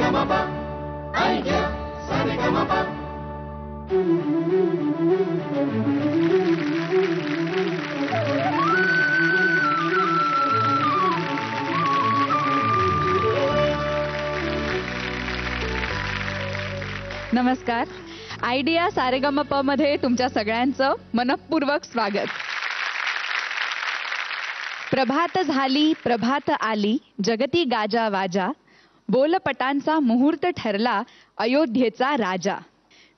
Saregama idea Saregama. नमस्कार. Idea Sa Re Ga Ma Pa मध्ये तुमच्या सगळ्यांचं मनपूर्वक स्वागत. प्रभात झाली प्रभात आली जगती गाजा वाजा, बोलपटांचा मुहूर्त ठरला अयोध्येचा राजा.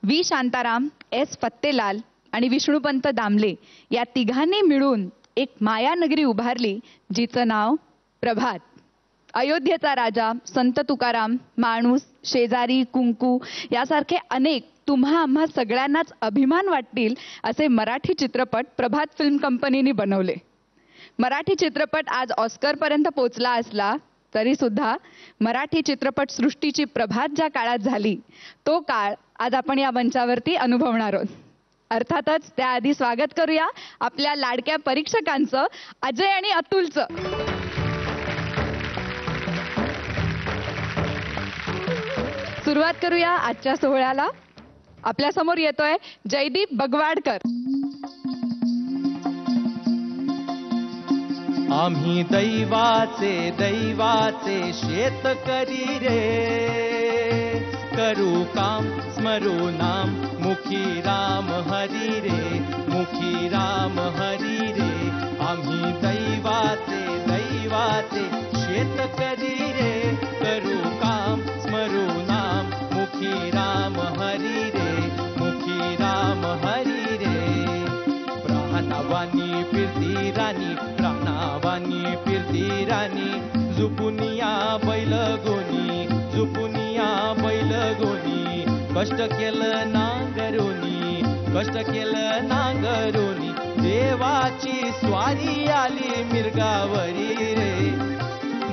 व्ही शांताराम, एस फत्तेलाल आणि विष्णुपंत दामले या तिघांनी मिळून एक मायानगरी उभारली जिचं नाव प्रभात. अयोध्येचा राजा, संत तुकाराम, माणूस, शेजारी, कुंकू यासारखे अनेक तुम्हा आम्हा सगळ्यांनाच अभिमान वाटतील असे मराठी चित्रपट प्रभात फिल्म कंपनीने बनवले. मराठी चित्रपट आज ऑस्करपर्यंत पोहोचला असला तरी सुद्धा मराठी चित्रपट सृष्टीची प्रभात ज्या काळात झाली तो काळ आज आपण या मंचावरती अनुभवणार आहोत. अर्थातच त्याआधी स्वागत करूया आपल्या लाडक्या परीक्षकांचं, अजय आणि अतुलचं. सुरुवात करूया आजच्या सोहळ्याला. आपल्या समोर येतोय जयदीप बगवाडकर. आम्ही दैवाचे दैवाचे शेतकरी रे, करू काम स्मरू नाम मुखी राम हरी रे, मुखी राम हरी रे. आम्ही दैवाचे दैवाचे शेतकरी रे, करू काम स्मरू नाम मुखी राम हरी रे, मुखी राम हरी रे. प्राणावानी फिरती राणी, प्राणावानी फिरती राणी, जुपुनिया बैल गोनी, जुपुनिया बैल गोनी. कष्ट केलं नांगरोनी, कष्ट केलं नांगरोनी. देवाची स्वारी आली मिरगावरी रे,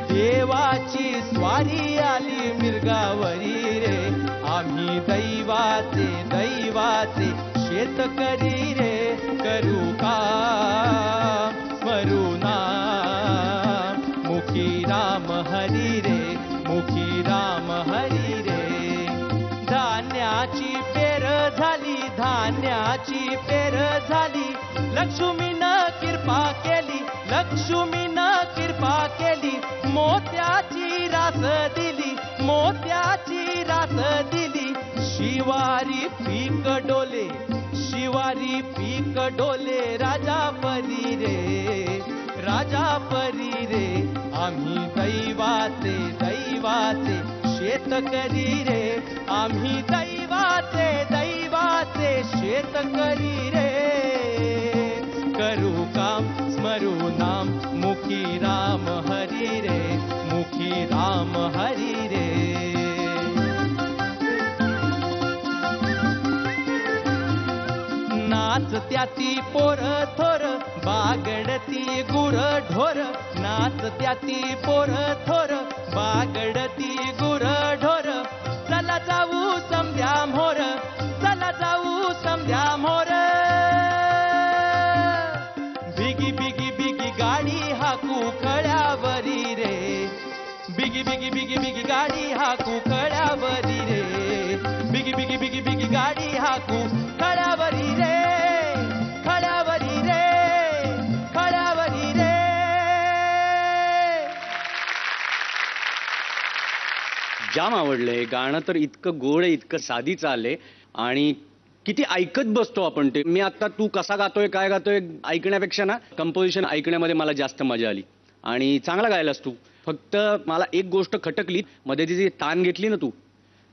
देवाची स्वारी आली मिरगावरी रे. आम्ही दैवाचे दैवाचे शेतकरी रे, करू काम स्मरू नाम मुखी राम हरी रे, मुखी राम हरी रे. धान्याची पेर झाली, धान्याची पेर झाली, लक्ष्मीनं कृपा केली, लक्ष्मीनं कृपा केली. मोत्याची रास दिली, मोत्याची रास दिली. शिवारी पीक डोले, शिवारी पीक डोले, राजा परी रे, राजा परी रे. आम्ही दैवाचे दैवाचे शेतकरी रे, आम्ही दैवाचे दैवाचे शेतकरी रे. करू काम स्मरू नाम मुखी राम हरी रे, मुखी राम हरी रे. नाचत्याती पोर थोर, बागडती गुर ढोर. नाचत्याती पोर थोर, बागडती गुर ढोर. चला जाऊ समध्या मोर, चला जाऊ समध्या मोर. बिगी बिगी बिगी गाडी हाकू खळ्यावरी रे, बिगी बिगी बिगी बिगी गाडी हाकू खळ्यावरी रे, बिगी बिगी बिगी बिगी गाडी हाकू खळ्यावरी रे, खळ्यावरी रे, खळ्यावरी रे. जाम आवडलंय गाणं तर. इतकं गोड आहे, इतकं साधी चाललंय आणि किती ऐकत बसतो आपण ते. मी आता तू कसा गातोय काय गातोय ऐकण्यापेक्षा ना कंपोजिशन ऐकण्यामध्ये मला जास्त मजा आली आणि चांगला गायलास तू. फक्त मला एक गोष्ट खटकली, मध्ये जी तान घेतली ना तू,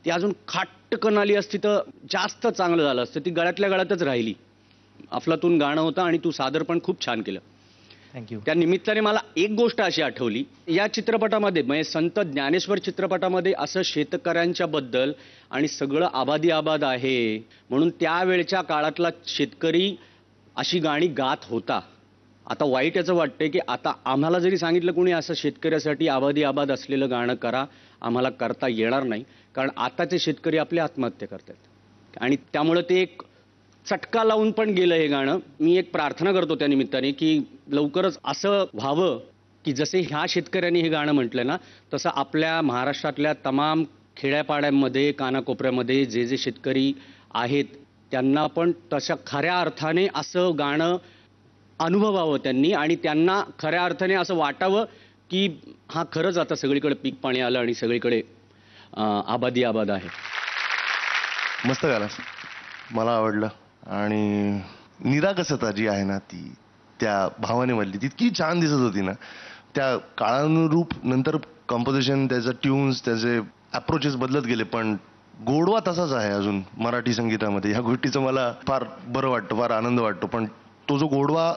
ती अजून खाटकन आली असती तर जास्त चांगलं झालं असतं. ती गळ्यातल्या गळ्यातच राहिली. अफलातून गाणं होतं आणि तू सादर पण खूप छान केलं. थँक्यू. त्या निमित्ताने मला एक गोष्ट अशी आठवली, या चित्रपटामध्ये म्हणजे संत ज्ञानेश्वर चित्रपटामध्ये असं शेतकऱ्यांच्या बद्दल आणि सगळं आबादी आबाद आहे म्हणून त्यावेळच्या काळातला शेतकरी अशी गाणी गात होता. आता वाईट याचं वाटतंय की आता आम्हाला जरी सांगितलं कोणी असं शेतकऱ्यासाठी आबादी आबाद असलेलं गाणं करा, आम्हाला करता येणार नाही. कारण आताचे शेतकरी आपले आत्महत्या करतात आणि त्यामुळे ते एक चटका लावून पण गेलं हे गाणं. मी एक प्रार्थना करतो त्या निमित्ताने की लवकरच असं व्हावं की जसे ह्या शेतकऱ्यांनी हे गाणं म्हटलं ना, तसं आपल्या महाराष्ट्रातल्या तमाम खेड्यापाड्यांमध्ये कानाकोपऱ्यामध्ये जे जे शेतकरी आहेत त्यांना पण तशा खऱ्या अर्थाने असं गाणं अनुभवावं त्यांनी आणि त्यांना खऱ्या अर्थाने असं वाटावं की हा खरंच आता सगळीकडे पीक पाणी आलं आणि सगळीकडे आबादी आबाद आहे. मस्त गाणं, मला आवडलं. आणि निरागसता जी आहे ना ती त्या भावनेमधली तितकी छान दिसत होती ना. त्या काळानुरूप नंतर कंपोजिशन, त्याचं ट्यून्स, त्याचे अप्रोचेस बदलत गेले, पण गोडवा तसाच आहे अजून मराठी संगीतामध्ये. ह्या गोष्टीचं मला फार बरं वाटतं, फार आनंद वाटतो. पण तो जो गोडवा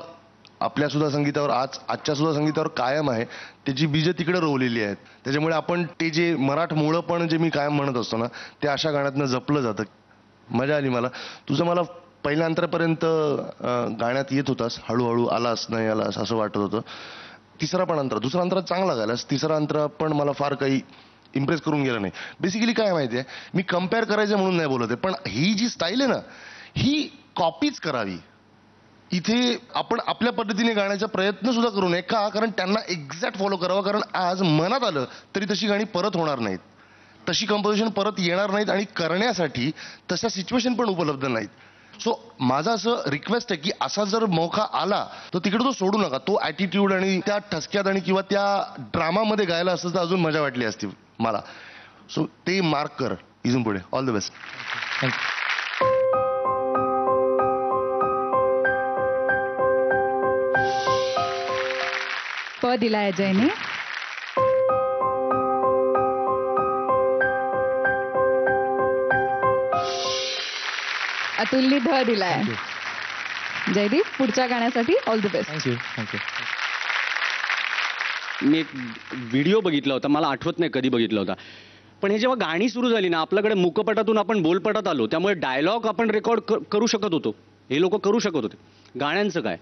आपल्या सुद्धा संगीतावर आजच्या सुद्धा संगीतावर कायम आहे, त्याची बीजं तिकडे रोवलेली आहेत. त्याच्यामुळे आपण ते जे मराठमोळं पण जे मी कायम म्हणत असतो ना, ते अशा गाण्यातनं जपलं जातं. मजा आली मला. तुझं मला पहिल्या अंतरापर्यंत गाण्यात येत होतास, हळूहळू आलास नाही आलास असं वाटत होतं. तिसरा पण अंतरा, दुसरा अंतरा चांगला गायलास, तिसरा अंतरा पण मला फार काही इम्प्रेस करून गेला नाही. बेसिकली काय माहिती आहे, मी कम्पेअर करायचं म्हणून नाही बोलत आहे, पण ही जी स्टाईल आहे ना ही कॉपीच करावी. इथे आपण आपल्या पद्धतीने गाण्याचा प्रयत्न सुद्धा करू नये. का? कारण त्यांना एक्झॅक्ट फॉलो करावं. कारण आज मनात आलं तरी तशी गाणी परत होणार नाहीत, तशी कंपोजिशन परत येणार नाहीत आणि करण्यासाठी तशा सिच्युएशन पण उपलब्ध नाहीत. सो माझा असं रिक्वेस्ट आहे की असा जर मौका आला तर तिकडे तो सोडू नका. तो ॲटिट्यूड आणि त्या ठसक्यात आणि किंवा त्या ड्रामामध्ये गायला असतं तर अजून मजा वाटली असती मला. सो ते मार्क कर इथून पुढे. All the best. प दिला अजयने. अतुलनी ध दिलाय. जयदीप, पुढच्या गाण्यासाठी all the best. Thank you thank you. मी एक व्हिडिओ बघितला होता, मला आठवत नाही कधी बघितला होता, पण हे जेव्हा गाणी सुरू झाली ना, आपल्याकडे मुकपटातून आपण बोलपटात आलो, त्यामुळे डायलॉग आपण रेकॉर्ड करू शकत होतो, हे लोक करू शकत होते. गाण्यांचं काय?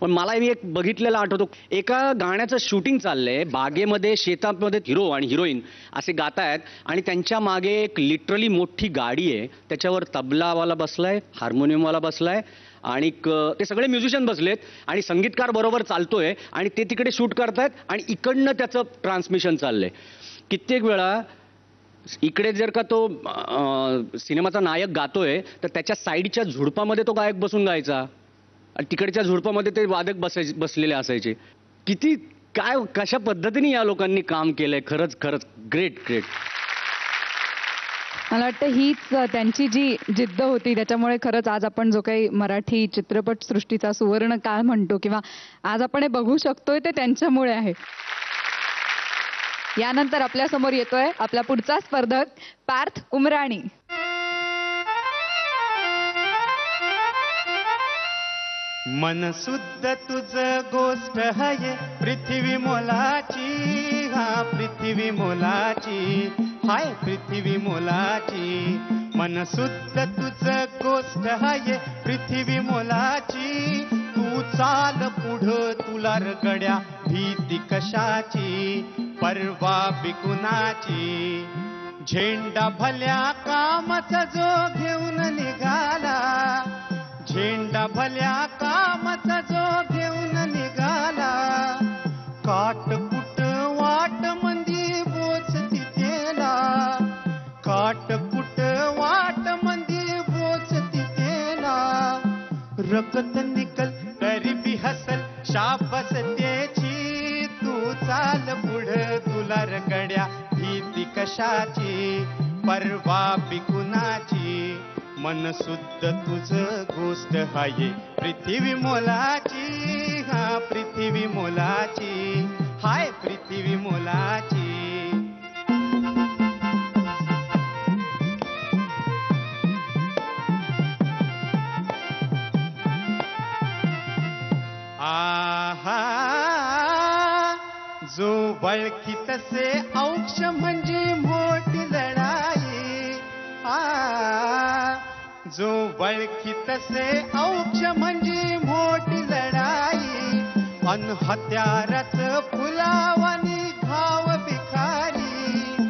पण मला मी एक बघितलेला आठवतो, एका गाण्याचं शूटिंग चाललंय बागेमध्ये, शेतामध्ये हिरो आणि हिरोईन असे गातायत आणि त्यांच्या मागे एक लिटरली मोठी गाडी आहे, त्याच्यावर तबलावाला बसलाय, हार्मोनियमवाला बसलाय आणि ते सगळे म्युझिशियन बसलेत आणि संगीतकार बरोबर चालतोय आणि ते तिकडे शूट करतायत आणि इकडनं त्याचं ट्रान्समिशन चाललंय. कित्येक वेळा इकडे जर का तो सिनेमाचा नायक गातोय तर त्याच्या साईडच्या झुडपामध्ये तो गायक बसून गायचा आणि तिकडच्या झुडपामध्ये ते वादक बसलेले असायचे. किती काय कशा पद्धतीने या लोकांनी काम केलंय. खरंच खरंच ग्रेट ग्रेट. मला वाटतं हीच त्यांची जी जिद्द होती त्याच्यामुळे खरंच आज आपण जो काही मराठी चित्रपट सृष्टीचा सुवर्ण काळ म्हणतो किंवा आज आपण हे बघू शकतोय ते त्यांच्यामुळे आहे. यानंतर आपल्या समोर येतोय आपला पुढचा स्पर्धक पार्थ उमराणी. मन शुद्ध तुझ गोष्ट आहे पृथ्वी मोलाची, हा पृथ्वी मोलाची, हाय पृथ्वी मोलाची. मन शुद्ध तुझ गोष्ट आहे पृथ्वी मोलाची, तू चाल पुढं तुला रगड्या भीती कशाची, परवा बिकुनाची. झेंडा भल्या कामाचा जो घेऊन निघाला, झेंडा भल्या कामाचा जो घेऊन निघाला, काटकुट वाट मंदी बोच तिथेला, काटकुट वाट मंदी बोच तिथेला. रगत निकल तरी बी हसल शाबस त्याची, तू चाल पुढं तुला रगड्या भीती कशाची, परवा बिकुनाची. मन शुद्ध तुझ गोष्ट आहे पृथ्वी मोलाची, हा पृथ्वी मोलाची, हाय पृथ्वी मोलाची. आहा जो बळकी तसे औक्ष म्हणजे मोठी लढाई, जो बळकी तसे औक्ष म्हणजे मोठी लढाई. अन हत्याराच फुलावानी घाव भिखारी,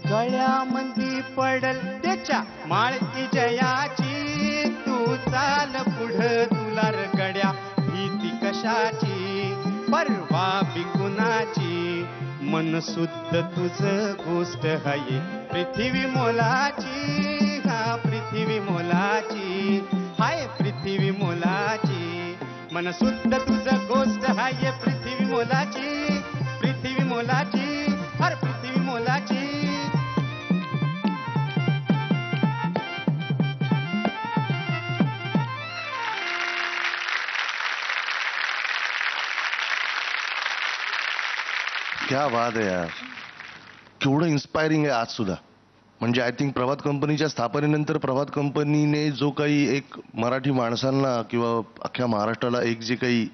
गळ्यामंदी पडल त्याच्या माळती जयाची, तू चाल पुढं तुला रगड्या भीती कशाची, परवा बिकुनाची. मन शुद्ध तुझ गोष्ट हाय पृथ्वी मोलाची, हा पृथ्वी मोलाची, हाय पृथ्वी मोलाची, मन शुद्ध तुझ गोष्ट हाय पृथ्वी मोलाची, पृथ्वी मोलाची, हर पृथ्वी मोलाची. क्या बात आहे यार, केवढं इन्स्पायरिंग आहे आज सुद्धा. म्हणजे आय थिंक प्रभात कंपनीच्या स्थापनेनंतर प्रभात कंपनीने जो काही एक मराठी माणसांना किंवा अख्ख्या महाराष्ट्राला एक जे काही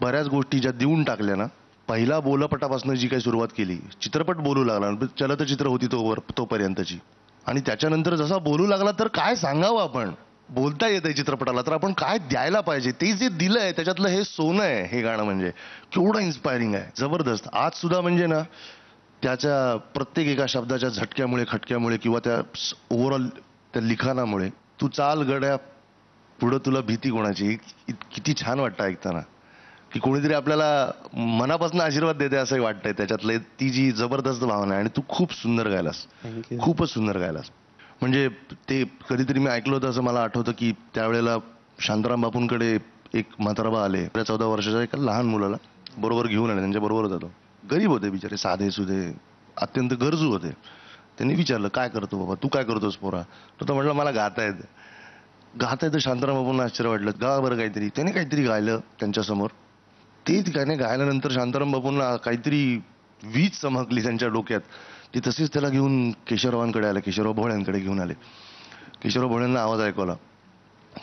बऱ्याच गोष्टी ज्या देऊन टाकल्या ना, पहिला बोलपटापासून जी काही सुरुवात केली, चित्रपट बोलू लागला, चलतचित्र होती तोपर्यंतची, आणि त्याच्यानंतर जसा बोलू लागला तर काय सांगावं आपण, बोलता येतंय चित्रपटाला तर आपण काय द्यायला पाहिजे, ते जे दिलंय त्याच्यातलं हे सोनं आहे हे गाणं. म्हणजे केवढं इन्स्पायरिंग आहे, जबरदस्त. आज सुद्धा म्हणजे ना त्याच्या प्रत्येक एका शब्दाच्या झटक्यामुळे, खटक्यामुळे किंवा त्या ओव्हरऑल त्या लिखाणामुळे, तू चाल गड्या पुढं तुला भीती कोणाची, किती छान वाटतं ऐकताना की कोणीतरी आपल्याला मनापासून आशीर्वाद देते असंही वाटतंय. त्याच्यातले ती जी जबरदस्त भावना आहे, आणि तू खूप सुंदर गायलास, खूपच सुंदर गायलास. म्हणजे ते कधीतरी मी ऐकलं होतं असं मला आठवतं की त्यावेळेला शांताराम बापूंकडे एक म्हाताराबा आले, 14 वर्षाच्या एका लहान मुलाला बरोबर घेऊन आले, त्यांच्या बरोबर होता तो. गरीब होते बिचारे, साधे सुधे, अत्यंत गरजू होते. त्यांनी विचारलं काय करतो बाबा, तू काय करतोस पोरा, तो म्हटलं मला गाता येतं. गाता येतं. शांताराम बापूंना आश्चर्य वाटलं, गा बरं काहीतरी. त्याने काहीतरी गायलं त्यांच्यासमोर. तेच गाणे गायल्यानंतर शांताराम बापूंना काहीतरी वीज चमकली त्यांच्या डोक्यात. ते तसेच त्याला घेऊन केशवरावांकडे आले, केशवराव भोळ्यांकडे घेऊन आले. केशवराव भोळ्यांना आवाज ऐकवला.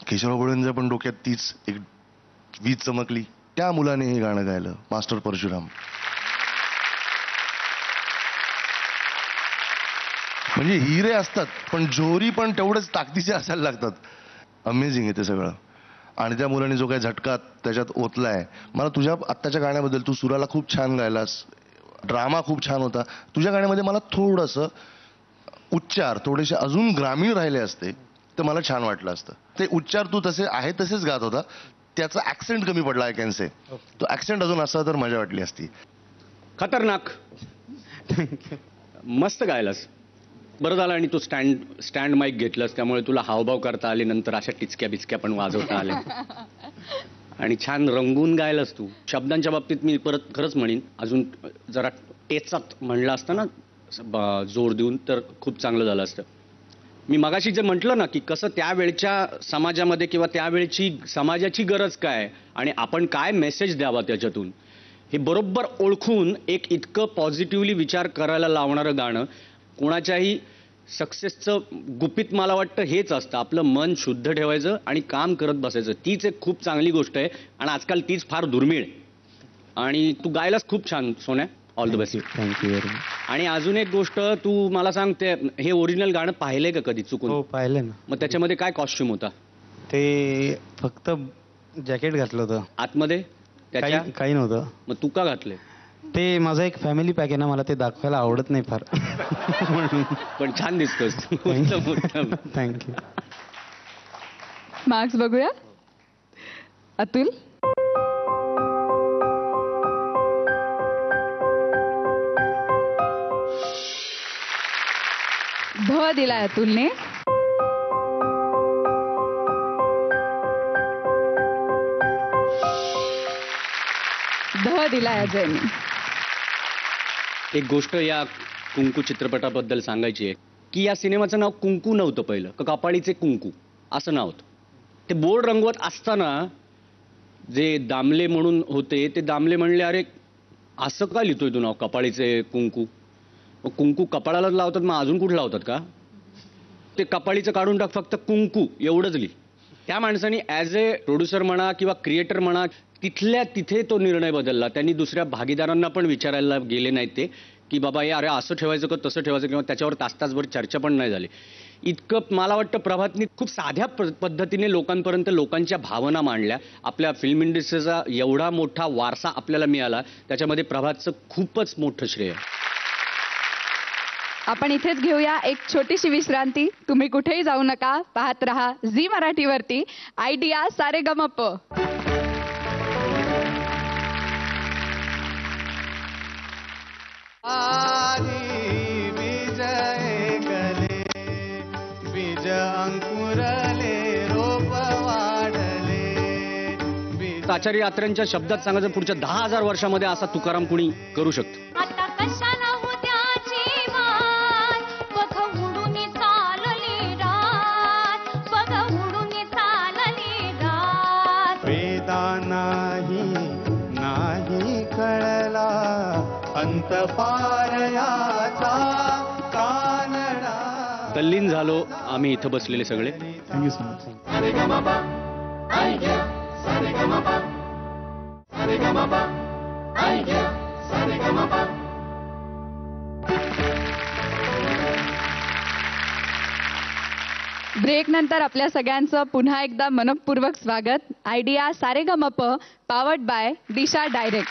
केशवराव भोळ्यांच्या पण डोक्यात तीच एक वीज चमकली. त्या मुलाने हे गाणं गायलं, मास्टर परशुराम. म्हणजे हिरे असतात पण जोरी पण तेवढेच ताकदीचे असायला लागतात. अमेझिंग आहे ते सगळं. आणि त्या मुलाने जो काही झटका त्याच्यात ओतलाय, मला तुझ्या आत्ताच्या गाण्याबद्दल, तू सुराला खूप छान गायलास, ड्रामा खूप छान होता. तुझ्या गाण्यामध्ये मला थोडंसं उच्चार थोडेसे अजून ग्रामीण राहिले असते तर मला छान वाटलं असतं. ते उच्चार तू तसे आहे तसेच गात होता, त्याचा ऍक्सेंट कमी पडला आय कॅन से. तो ऍक्सेंट अजून असता तर मजा वाटली असती. खतरनाक, मस्त गायलास. बरं झालं आणि तू स्टँड माईक घेतलंस, त्यामुळे तुला हावभाव करता आले, नंतर अशा टिचक्या बिचक्या पण वाजवता आले आणि छान रंगून गायलास तू. शब्दांच्या बाबतीत मी परत खरंच म्हणेन, अजून जरा टेचात म्हणलं असतं ना जोर देऊन तर खूप चांगलं झालं असतं. मी मगाशी जे म्हटलं ना की कसं त्यावेळच्या समाजामध्ये किंवा त्यावेळची समाजाची गरज काय आणि आपण काय मेसेज द्यावा त्याच्यातून, हे बरोबर ओळखून एक इतकं पॉझिटिव्हली विचार करायला लावणारं गाणं. कोणाच्याही सक्सेसचं गुपित मला वाटतं हेच असतं, आपलं मन शुद्ध ठेवायचं आणि काम करत बसायचं. तीच एक खूप चांगली गोष्ट आहे आणि आजकाल तीच फार दुर्मिळ. आणि तू गायलास खूप छान सोन्या, all the best. Thank you very much. आणि अजून एक गोष्ट, तू मला सांग, ते हे ओरिजिनल गाणं पाहिलंय का कधी चुकून? हो पाहिलं ना. मग त्याच्यामध्ये काय कॉस्ट्युम होता? ते फक्त जॅकेट घातलं होतं, आतमध्ये त्याच्या काही नव्हतं. मग तू का घातले? ते माझा एक फॅमिली पॅक आहे ना, मला ते दाखवायला आवडत नाही फार. पण छान दिसतोस. उत्तम उत्तम. थँक्यू. मार्क्स बघूया. अतुल. ध दिलाय अतुलने. ध दिलाय अजयने. एक गोष्ट या कुंकू चित्रपटाबद्दल सांगायची आहे की या सिनेमाचं नाव कुंकू नव्हतं पहिलं, कपाळीचे कुंकू असं नाव होतं. ते बोर्ड रंगवत असताना जे दामले म्हणून होते, ते दामले म्हणले, अरे असं का लिहितोय तू नाव कपाळीचे कुंकू? मग कुंकू कपाळालाच लावतात, मग अजून कुठं लावतात का? ते कपाळीचं काढून टाक, फक्त कुंकू एवढंच लिही. त्या माणसाने ॲज ए प्रोड्युसर म्हणा किंवा क्रिएटर म्हणा, तिथल्या तिथे तो निर्णय बदलला. त्यांनी दुसऱ्या भागीदारांना पण विचारायला गेले नाहीत ते की बाबा हे अरे असं ठेवायचं का तसं ठेवायचं, किंवा त्याच्यावर तासभर चर्चा पण नाही झाली. इतकं मला वाटतं प्रभातनी खूप साध्या पद्धतीने लोकांपर्यंत लोकांच्या भावना मांडल्या. आपल्या फिल्म इंडस्ट्रीचा एवढा मोठा वारसा आपल्याला मिळाला, त्याच्यामध्ये प्रभातचं खूपच मोठं श्रेय. आपण इथेच घेऊया एक छोटीशी विश्रांती. तुम्ही कुठेही जाऊ नका, पाहत रहा झी मराठीवरती आयडिया सारेगमप. आधी बीज ऐकले, बीज अंकुरले, रोप वाढले, बीज आचार्य यात्रेंच्या शब्दात सांगायचं पुढच्या 10,000 वर्षामध्ये असा तुकाराम कुणी करू शकतो. आता कशाला उद्याची वाट, बघ उडून चालली रात, बघ उडून चालली रात. वेदा नाही कळला अंत पारयाचा कानडा. तल्लीन झालो आम्ही इथं बसलेले सगळे. Thank you so much. सारेगमप ऐक्य सारेगमप, सारेगमप ऐक्य सारेगमप. ब्रेक नंतर आपल्या सगळ्यांचं पुन्हा एकदा मनपूर्वक स्वागत. Idea Sa Re Ga Ma Pa powered by Disha Direct.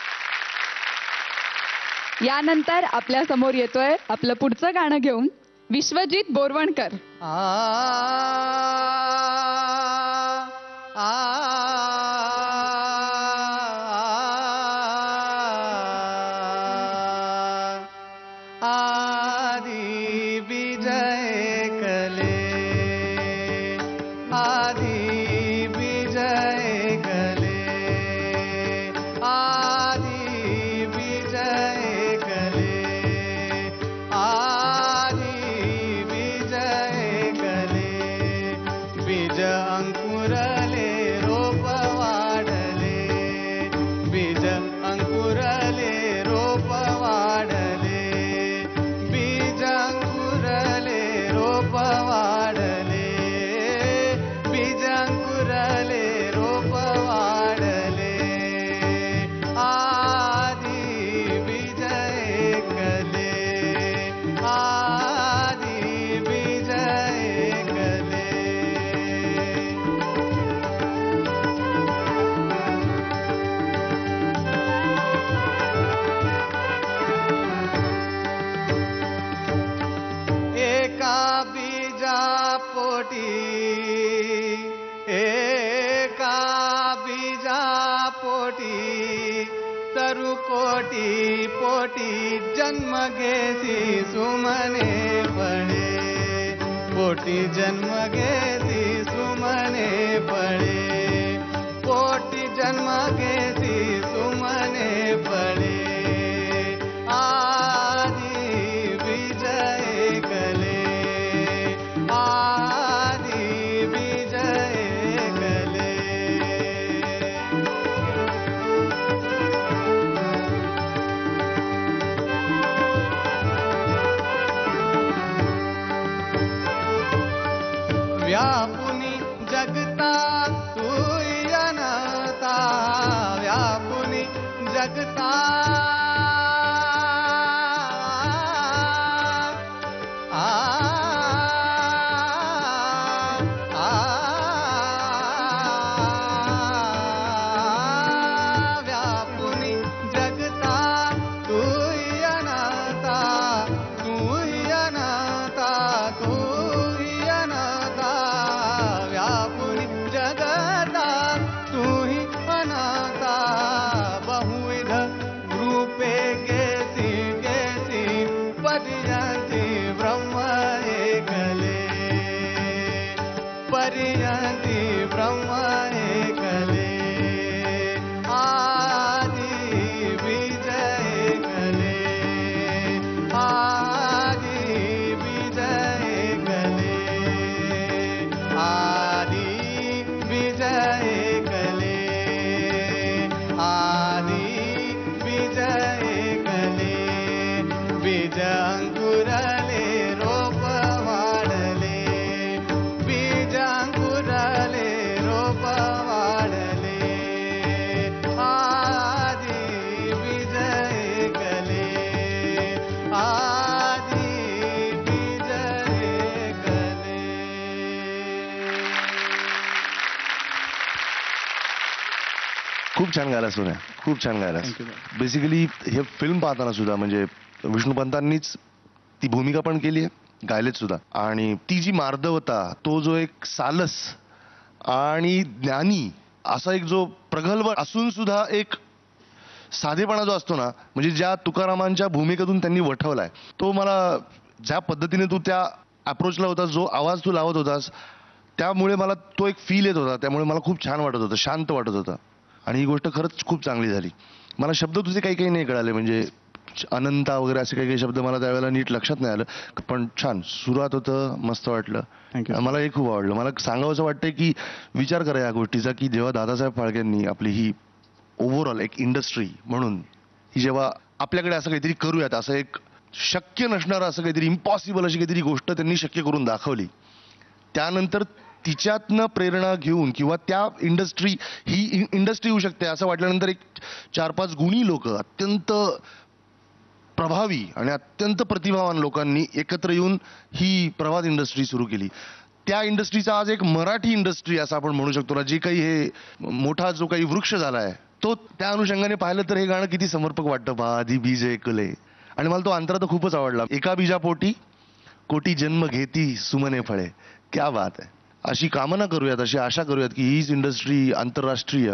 यानंतर आपल्या समोर येतोय आपलं पुढचं गाणं घेऊन विश्वजित बोरवणकर. आधी बीज ऐकले, आधी बीज ऐकले, आधी बीज ऐकले, आधी बीज ऐकले, बीज अंकुरले, रोप वाढले, बीज अंकुरले, रोप वाढले, बीज अंकुरले, रोप वाढले, बीज अंकुरले, रोप वाढले. आधी बीज ऐकले, आधी बीज ऐकले. एका बीजापोटी, एका बीजापोटी, तरु कोटी पोटी जन्म घेती सुमने पडे, पोटी जन्म घेती सुमने पडे, पोटी जन्म घेती सुमने पडे. आधी बीज ऐकले, आधी बीज ऐकले. व्यापुनी जगता तू अनंता, व्यापुनी जगता व्यापुनी जगता तू अनंता, तू अनंता, तू अनंता. व्यापुनी जगता तू अनंता, बहुविध रूपे घेती घेती पर्यंती ब्रह्म एकले, पर्यंती ब्रह्म एकले. आधी बीज ऐकले, आधी बीज ऐकले, आधी बीज ऐकले, आधी बीज ऐकले, बीज अंकुरले, रोप वाढले, बीज अंकुरले, रोप वाढले. आधी बीज ऐकले, आधी बीज ऐकले. खूप छान गायला सोन्या, खूप छान गायला. Thank you. बेसिकली हे फिल्म पाहताना सुद्धा म्हणजे विष्णुपंतांनीच ती भूमिका पण केली आहे, गायलेत सुद्धा. आणि ती जी मार्दवता, तो जो एक सालस आणि ज्ञानी असा एक जो प्रगल्भ असून सुद्धा एक साधेपणा जो असतो ना, म्हणजे ज्या तुकारामांच्या भूमिकेतून त्यांनी वठवलाय, तो मला ज्या पद्धतीने तू त्या अप्रोचला होतास, जो आवाज तू लावत होतास, त्यामुळे मला तो एक फील येत होता. त्यामुळे मला खूप छान वाटत होतं, शांत वाटत होतं. आणि ही गोष्ट खरंच खूप चांगली झाली. मला शब्द तुझे काही काही नाही कळाले, म्हणजे अनंता वगैरे असे काही काही शब्द मला त्यावेळेला नीट लक्षात नाही आलं. पण छान सुरुवात होतं, मस्त वाटलं. थँक्यू. मला हे खूप आवडलं. मला सांगावंसं वाटतंय की विचार करा या गोष्टीचा, की जेव्हा दादासाहेब फाळकेंनी आपली ही ओव्हरऑल एक इंडस्ट्री म्हणून ही जेव्हा आपल्याकडे असं काहीतरी करूयात, असं एक शक्य नसणारं, असं काहीतरी इम्पॉसिबल अशी काहीतरी गोष्ट त्यांनी शक्य करून दाखवली, त्यानंतर तिच्यातनं प्रेरणा घेऊन किंवा त्या इंडस्ट्री ही इंडस्ट्री होऊ शकते असं वाटल्यानंतर एक 4-5 गुणी लोक, अत्यंत प्रभावी आणि अत्यंत प्रतिभावान लोकांनी एकत्र येऊन ही प्रभात इंडस्ट्री सुरू केली. त्या इंडस्ट्रीचा आज एक मराठी इंडस्ट्री असं आपण म्हणू शकतो ना. जे काही हे मोठा जो काही वृक्ष झालाय, तो त्या अनुषंगाने पाहिलं तर हे गाणं किती समर्पक वाटतं. आधी बीज ऐकले, आणि मला तो अंतरा तर खूपच आवडला. एका बीजापोटी कोटी जन्म घेती सुमने फळे. क्या बात आहे. अशी कामना करूयात, अशी आशा करूयात की हीच इंडस्ट्री आंतरराष्ट्रीय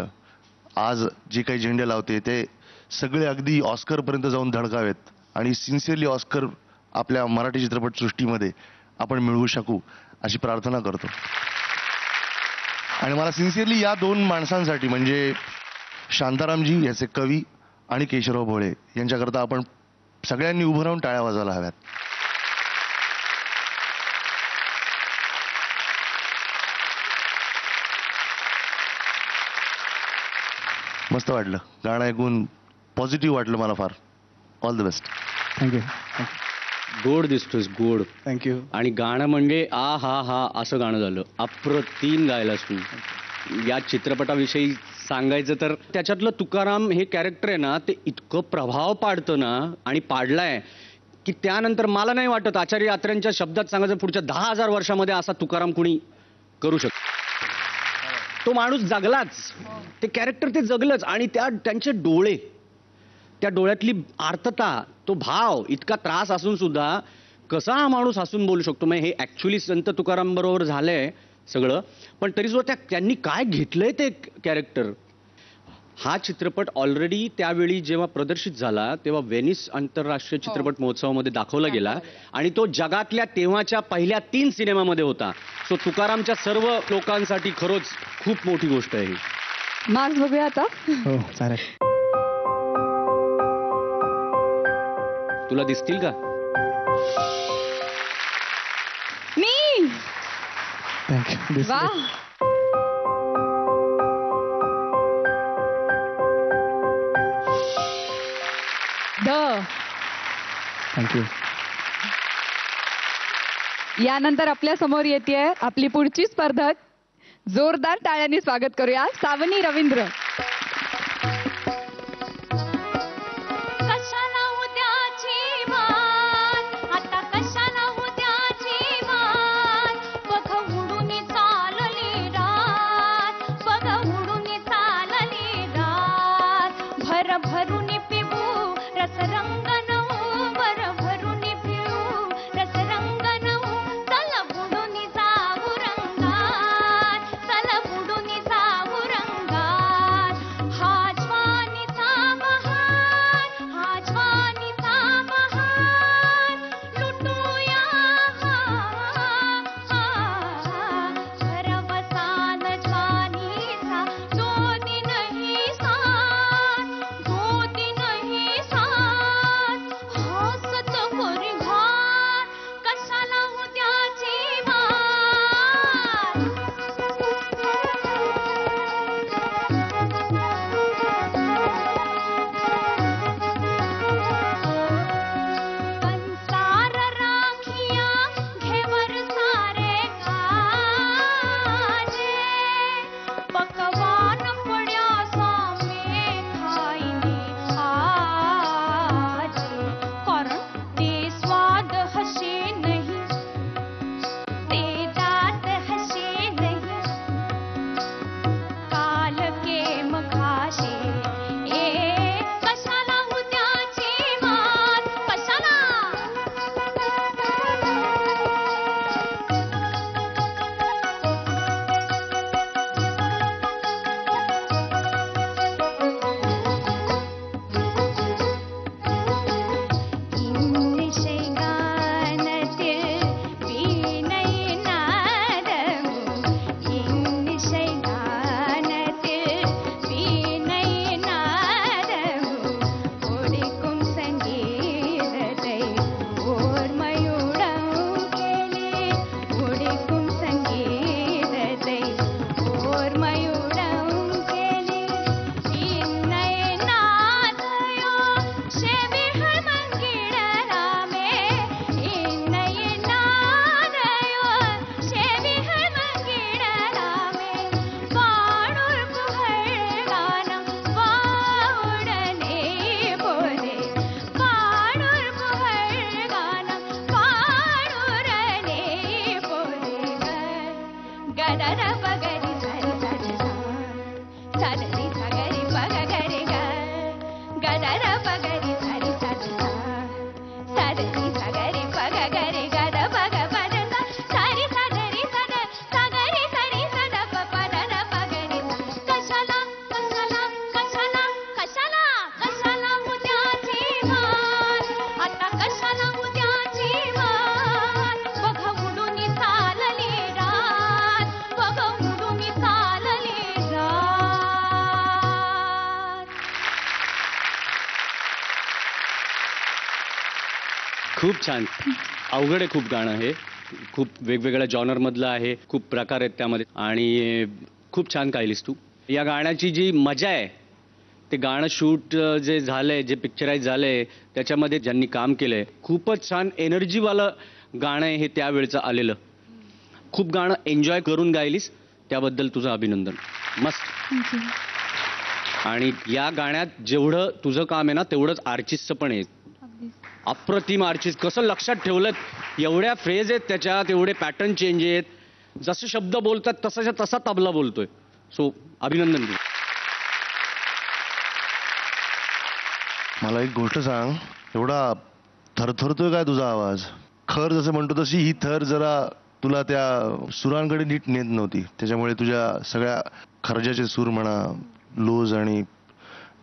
आज जे काही झेंडे लावते ते सगळे अगदी ऑस्करपर्यंत जाऊन धडकावेत, आणि सिन्सिअरली ऑस्कर आपल्या मराठी चित्रपटसृष्टीमध्ये आपण मिळवू शकू अशी प्रार्थना करतो. आणि मला सिन्सिअरली या 2 माणसांसाठी, म्हणजे शांतारामजी याचे कवी आणि केशवराव भोळे यांच्याकरता आपण सगळ्यांनी उभं राहून टाळ्या वाजवायला हव्यात. मस्त वाटलं गाणं ऐकून, पॉझिटिव्ह वाटलं मला फार. All the best. थँक्यू. गोड दिसतोस, गोड. थँक्यू. आणि गाणं म्हणजे आ हा हा असं गाणं झालं. अप्रतिम गायलास तू. या चित्रपटाविषयी सांगायचं तर त्याच्यातलं तुकाराम हे कॅरेक्टर आहे ना, ते इतकं प्रभाव पाडतं ना, आणि पाडलाय की त्यानंतर मला नाही वाटत, आचार्य यात्र्यांच्या शब्दात सांगायचं, पुढच्या 10,000 वर्षामध्ये असा तुकाराम कुणी करू शकतो. तो माणूस जगलाच, ते कॅरेक्टर ते जगलंच. आणि त्यांचे डोळे, त्या डोळ्यातली आर्तता, तो भाव, इतका त्रास असून सुद्धा कसा हा माणूस हसून बोलू शकतो. म्हणजे हे ऍक्च्युली संत तुकाराम बरोबर झालंय सगळं, पण तरी सुद्धा त्यांनी काय घेतलंय ते कॅरेक्टर. हा चित्रपट ऑलरेडी त्यावेळी जेव्हा प्रदर्शित झाला तेव्हा व्हेनिस आंतरराष्ट्रीय चित्रपट महोत्सवामध्ये दाखवला गेला, आणि तो जगातल्या तेव्हाच्या पहिल्या 3 सिनेमामध्ये होता. सो तुकारामच्या सर्व लोकांसाठी खरोच खूप मोठी गोष्ट आहे ही. मार्क्स बघूया आता. हो चालेल. तुला दिसतील का? मी थँक्यू. वा. थँक्यू. यानंतर आपल्या समोर येते आपली पुढची स्पर्धक. जोरदार टाळ्यांनी स्वागत करूया सावनी रवींद्र. कशाला उद्याची वाट, आता कशाला उद्याची वाट, बघ उडून चालली रात, बघ उडून चालली रात, भर भरून पिऊ रसरंग नऊ, भर भरून पिऊ रसरंग नऊ, चल बुडून जाऊ रंगात, चल बुडून जाऊ रंगात. खूप छान. अवघड आहे खूप गाणं हे. खूप वेगवेगळ्या जॉनरमधलं आहे. खूप प्रकार आहेत त्यामध्ये आणि खूप छान गायलीस तू. या गाण्याची जी मजा आहे ते गाणं शूट जे झालंय, जे पिक्चराईज झालंय त्याच्यामध्ये ज्यांनी काम केलंय खूपच छान एनर्जीवालं गाणं आहे हे त्यावेळचं आलेलं. खूप गाणं एन्जॉय करून गायलीस त्याबद्दल तुझं अभिनंदन. मस्त. आणि या गाण्यात जेवढं तुझं काम आहे ना तेवढंच आर्चिसचं पण आहे. अप्रतिम आर्चिस. कसं लक्षात ठेवलं, एवढ्या फ्रेज आहेत त्याच्यात, एवढे पॅटर्न चेंज आहेत, जसे शब्द बोलतात तसाच्या तसा तबला बोलतोय. सो अभिनंदन. मला एक गोष्ट सांग, एवढा थरथरतोय काय तुझा आवाज? खर जसं म्हणतो तशी ही थर जरा तुला त्या सुरांकडे नीट नेत नव्हती, त्याच्यामुळे तुझ्या सगळ्या खर्जाचे सूर म्हणा, लोज आणि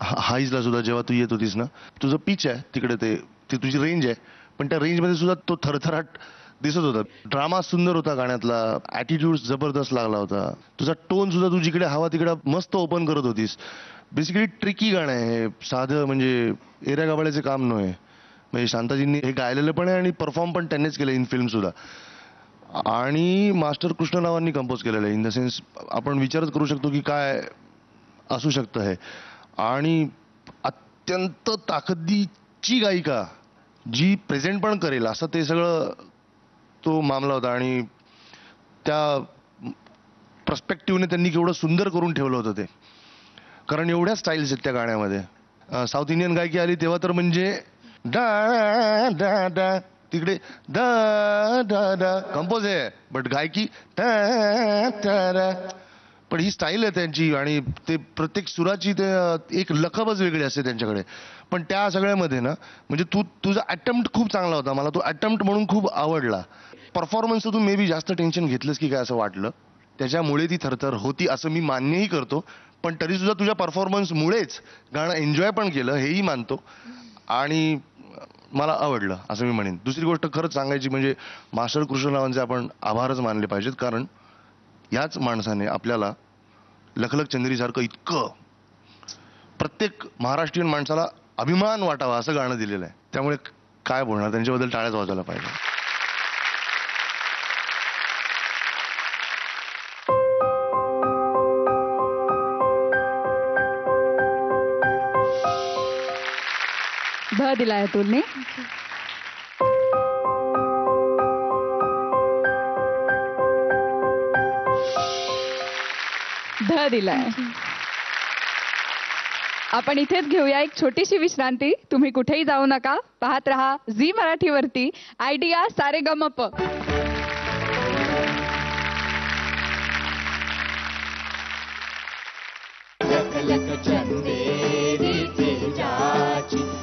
हाईजला सुद्धा जेव्हा तू येत होतीस ना, तुझं पिच आहे तिकडे, ते तुझी रेंज आहे, पण त्या रेंजमध्ये सुद्धा तो थरथराट दिसत होता. ड्रामा सुंदर होता गाण्यातला, ॲटिट्यूड जबरदस्त लागला होता, तुझा टोन सुद्धा तू जिकडे हवा तिकडे मस्त ओपन करत होतीस. बेसिकली ट्रिकी गाणं आहे हे, साधं म्हणजे एऱ्या गाबाळ्याचे काम नव्हे. म्हणजे शांताजींनी हे गायलेलं पण आहे आणि परफॉर्म पण त्यांनीच केलं इन फिल्म सुद्धा. आणि मास्टर कृष्णरावांनी कंपोज केलेलं आहे. इन द सेन्स आपण विचारच करू शकतो की काय असू शकतं हे. आणि अत्यंत ताकदीची गायिका जी प्रेझेंट पण करेल असं ते सगळं तो मामला होता. आणि त्या पर्स्पेक्टिव्हने त्यांनी केवढं सुंदर करून ठेवलं होतं ते. कारण एवढ्या स्टाईल्स आहेत त्या गाण्यामध्ये. साऊथ इंडियन गायकी आली तेव्हा तर म्हणजे डा डा डा, तिकडे दा डा डा कंपोज आहे, बट गायकी डा डा डा. पण ही स्टाईल आहे त्यांची आणि ते प्रत्येक सुराची ते एक लकबच वेगळी असते त्यांच्याकडे. पण त्या सगळ्यामध्ये ना म्हणजे तुझा अटेम्प्ट खूप चांगला होता. मला तो अटेम्प्ट म्हणून खूप आवडला. परफॉर्मन्स तू मे बी जास्त टेन्शन घेतलंस की काय असं वाटलं, त्याच्यामुळे ती थरथर होती असं मी मान्यही करतो. पण तरी सुद्धा तुझ्या परफॉर्मन्समुळेच गाणं एन्जॉय पण केलं हेही मानतो आणि मला आवडलं असं मी म्हणेन. दुसरी गोष्ट खरंच सांगायची म्हणजे मास्टर कृष्णरावांचे आपण आभारच मानले पाहिजेत, कारण याच माणसाने आपल्याला लखलख चंद्रीसारखं इतकं प्रत्येक महाराष्ट्रीयन माणसाला अभिमान वाटावा असं गाणं दिलेलं आहे. त्यामुळे काय बोलणार, त्यांच्याबद्दल टाळ्याच वाजवायला पाहिजे. ध दिलाय अतुलने. ध दिलाय. आपण इथेच घेऊया एक छोटीशी विश्रांती. तुम्ही कुठेही जाऊ नका, पाहत रहा झी मराठीवरती आयडिया सारेगमप.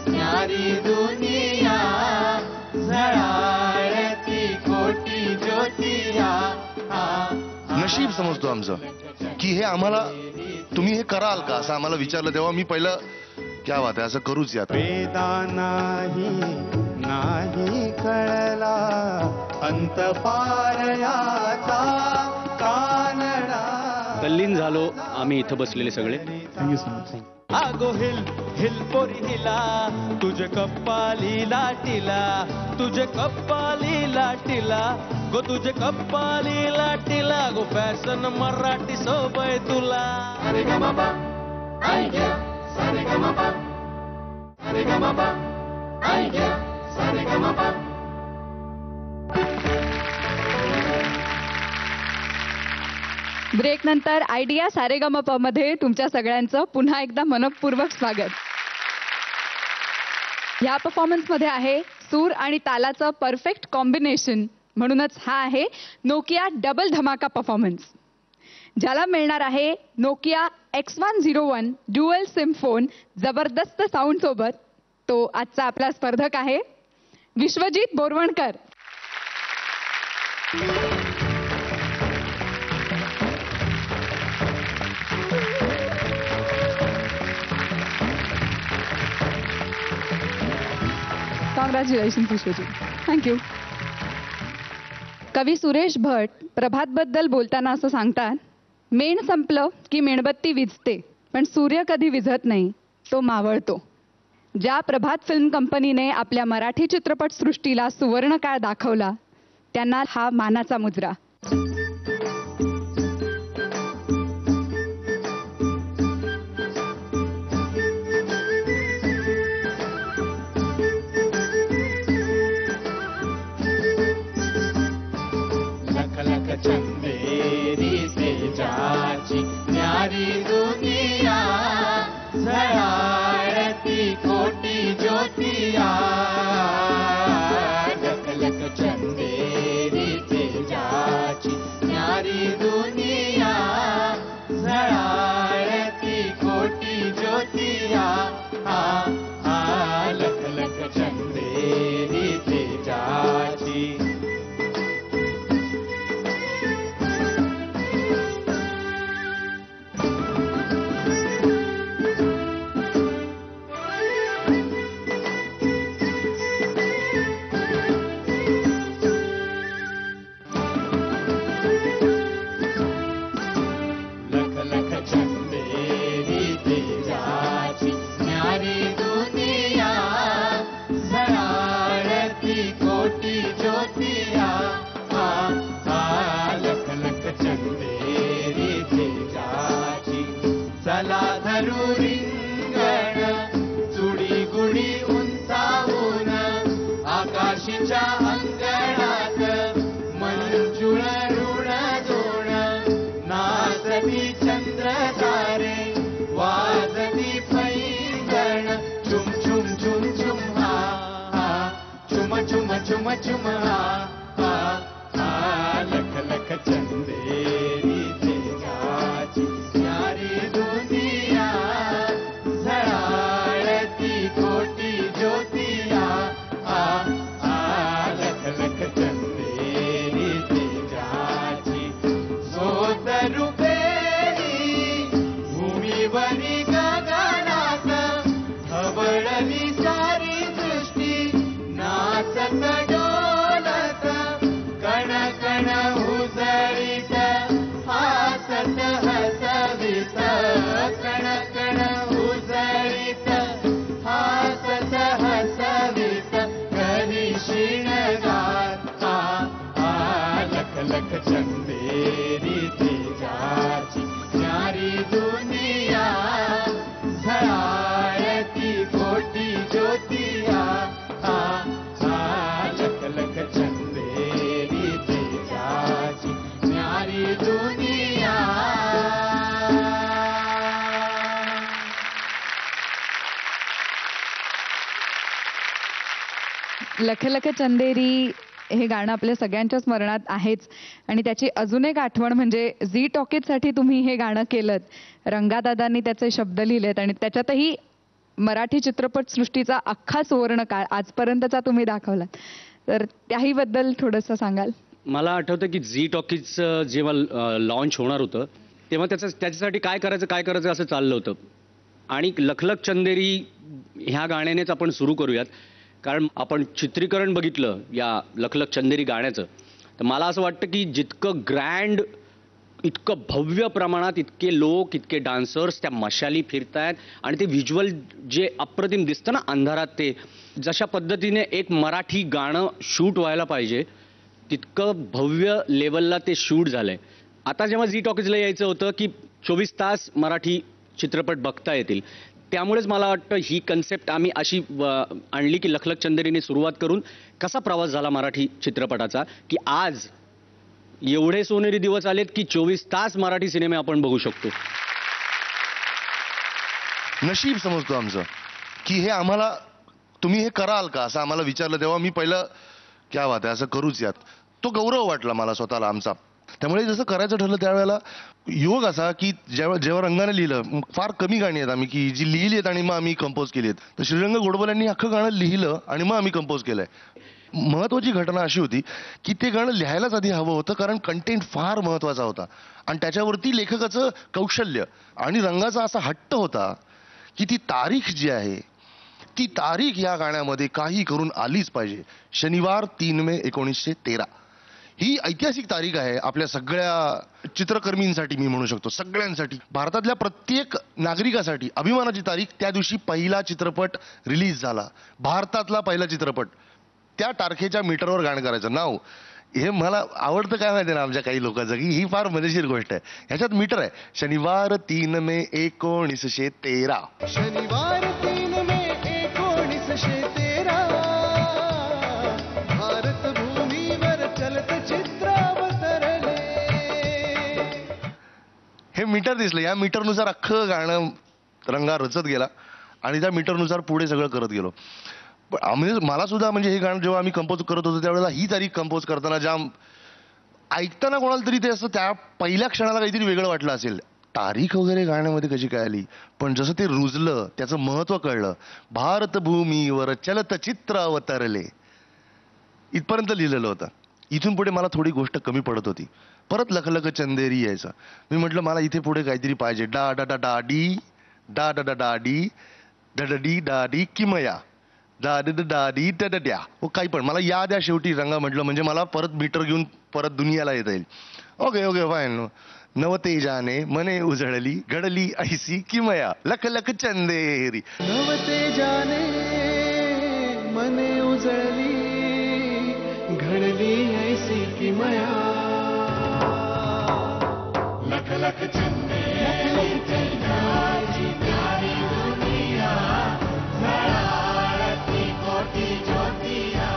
न्यारी दुनिया झळाळती कोटी ज्योतिया. नशीब समजतो आमचं की हे आम्हाला तुम्ही हे कराल का असं आम्हाला विचारलं तेव्हा मी पहिलं क्या बात आहे असं करूच यात. वेदा नाही कळला अंत पारयाचा कानडा. तल्लीन झालो आम्ही इथं बसलेले सगळे. Thank you so much. आगो हिल हिल पोरी हिला, तुझे कप्पाली लाटीला, तुझे कप्पाली लाटीला गो, तुझे कप्पाली लाटीला गो. फॅशन मराठी सोबय तुला. अरे ग बाबा आई गया सारे ग बाबा, अरे ग बाबा आई गया सारे ग बाबा. ब्रेक नंतर आयडिया सारेगमप मध्ये तुमच्या सगळ्यांचं पुन्हा एकदा मनपूर्वक स्वागत. ह्या परफॉर्मन्स मध्ये आहे सूर आणि तालाचं परफेक्ट कॉम्बिनेशन, म्हणूनच हा आहे नोकिया डबल धमाका परफॉर्मन्स, ज्याला मिळणार आहे Nokia X101 dual SIM phone जबरदस्त साऊंड सोबत. तो आजचा आपला स्पर्धक आहे विश्वजित बोरवणकर. कॉंग्रॅच्युलेशन्स विश्वजित. थँक्यू. कवी सुरेश भट प्रभातबद्दल बोलताना असं सांगतात, मेण संपलं की मेणबत्ती विझते, पण सूर्य कधी विझत नाही, तो मावळतो. ज्या प्रभात फिल्म कंपनीने आपल्या मराठी चित्रपट सृष्टीला सुवर्णकाळ दाखवला त्यांना हा मानाचा मुजरा. लख लख चंदेरी से जाची न्यारी दुनिया झळाळती कोटी ज्योतिया. लख लख चंदेरी से जाची न्यारी दुनिया झळाळती कोटी ज्योतिया. लख लख चंदेरी से जाची. चला धरू रिंगण चुडी गुडी उंचावून आकाशीच्या अंगणात मंजुळ ऋण दोण नाचती चंद्र तारे वाजती पैंगण चुम चुम चुम चुम चुम चुम चुम चुम लख लख चंदेरी तेजाची न्यारी दुनिया झळाळती कोटी ज्योतिया. लख लख चंदेरी तेजाची सोत रुपेरी भूमीवरी गगनात हवळली सारी सृष्टी नाचत डोलत कण कण उजळीत हासत हसवीत कण कण उजळीत हासत हसवीत करी शिणगार. लख लख चंदेरी तेजाची न्यारी दुनिया झळाळती कोटी ज्योतिया. लख लख चंदेरी तेजाची न्यारी दुनिया. लख लख चंदेरी हे गाणं आपल्या सगळ्यांच्या स्मरणात आहेच आणि त्याची अजून एक आठवण म्हणजे झी टॉकीजसाठी तुम्ही हे गाणं केलं. रंगादादांनी त्याचे शब्द लिहिलेत आणि त्याच्यातही मराठी चित्रपट सृष्टीचा अख्खा सुवर्णकाळ आजपर्यंतचा तुम्ही दाखवलात, तर त्याही बद्दल थोडंसं सांगाल. मला आठवतं की झी टॉकीज जेव्हा लॉन्च होणार होतं तेव्हा त्याच्यासाठी काय करायचं असं चाललं होतं आणि लख लख चंदेरी ह्या गाण्यानेच आपण सुरू करूयात. कारण आपण चित्रीकरण बघितलं या लख लख चंदेरी गाण्याचं तर मला असं वाटतं की जितकं ग्रँड इतकं भव्य प्रमाणात इतके लोक इतके डान्सर्स त्या मशाली फिरतायत आणि ते व्हिज्युअल जे अप्रतिम दिसतं ना अंधारात, ते जशा पद्धतीने एक मराठी गाणं शूट व्हायला पाहिजे तितकं भव्य लेवलला ते शूट झालंय. आता जेव्हा झी टॉकीजला यायचं होतं की 24 तास मराठी चित्रपट बघता येतील, त्यामुळेच मला वाटतं ही कन्सेप्ट आम्ही अशी आणली की लख लख चंदेरीने सुरुवात करून कसा प्रवास झाला मराठी चित्रपटाचा की आज एवढे सोनेरी दिवस आलेत की 24 तास मराठी सिनेमे आपण बघू शकतो. नशीब समजतो आमचं की हे आम्हाला तुम्ही हे कराल का असं आम्हाला विचारलं तेव्हा मी पहिलं क्या बात आहे असं करूच यात, तो गौरव वाटला मला स्वतःला आमचा. त्यामुळे जसं करायचं ठरलं त्यावेळेला योग असा की जेव्हा रंगाने लिहिलं, फार कमी गाणी आहेत आम्ही की जी लिहिली आहेत आणि मग आम्ही कंपोज केली आहेत, तर श्रीरंग गोडबोल यांनी अख्खं गाणं लिहिलं आणि मग आम्ही कंपोज केलंय. महत्वाची घटना अशी होती की ते गाणं लिहायलाच आधी हवं होतं कारण कंटेंट फार महत्वाचा होता आणि त्याच्यावरती लेखकाचं कौशल्य आणि रंगाचा असा हट्ट होता की ती तारीख जी आहे ती तारीख या गाण्यामध्ये काही करून आलीच पाहिजे. शनिवार 3 मे 1913 ही ऐतिहासिक तारीख आहे आपल्या सगळ्या चित्रकर्मींसाठी, मी म्हणू शकतो सगळ्यांसाठी. भारतातल्या प्रत्येक नागरिकासाठी अभिमानाची तारीख. त्या दिवशी पहिला चित्रपट रिलीज झाला, भारतातला पहिला चित्रपट. त्या तारखेच्या मीटरवर गाणं करायचं नाव. हे मला आवडतं काय माहिती ना आमच्या काही लोकांचं, की ही फार मजेशीर गोष्ट आहे. ह्याच्यात मीटर आहे. शनिवार 3 मे 1913. शनिवार 3 मे 1913 भारत भूमीवर चलचित्र अवतरले. हे मीटर दिसलं. या मीटरनुसार अख्खं गाणं रंगा रचत गेला आणि त्या मीटरनुसार पुढे सगळं करत गेलो. पण म्हणजे मला सुद्धा म्हणजे हे गाणं जेव्हा आम्ही कंपोज करत होतो त्यावेळेला ही तारीख कंपोज करताना जाम ऐकताना कोणाला तरी ते असं त्या पहिल्या क्षणाला काहीतरी वेगळं वाटलं असेल. तारीख वगैरे गाण्यामध्ये कशी काय आली, पण जसं ते रुजलं त्याचं महत्व कळलं. भारतभूमीवर चलचित्र अवतरले इथपर्यंत लिहिलेलं होतं. इथून पुढे मला थोडी गोष्ट कमी पडत होती. परत लखलख चंदेरी यायचं. मी म्हटलं मला इथे पुढे काहीतरी पाहिजे. डा डा डा डा डी डा डा डा डा डी डडी डा डी किमया डा डा डा डी डड्या. हो काही पण मला या द्या शेवटी रंगा म्हटलं, म्हणजे मला परत मीटर घेऊन परत दुनियाला येता येईल. Okay okay fine. नवतेजाने मने उजळली घडली ऐसी किमया लखलख चंदेरी. नवतेजाने मने उजळली घडली ऐसी किमया लख लख चंदेरी चैनाची प्यारी दुनिया झळाळती कोटी ज्योतिया.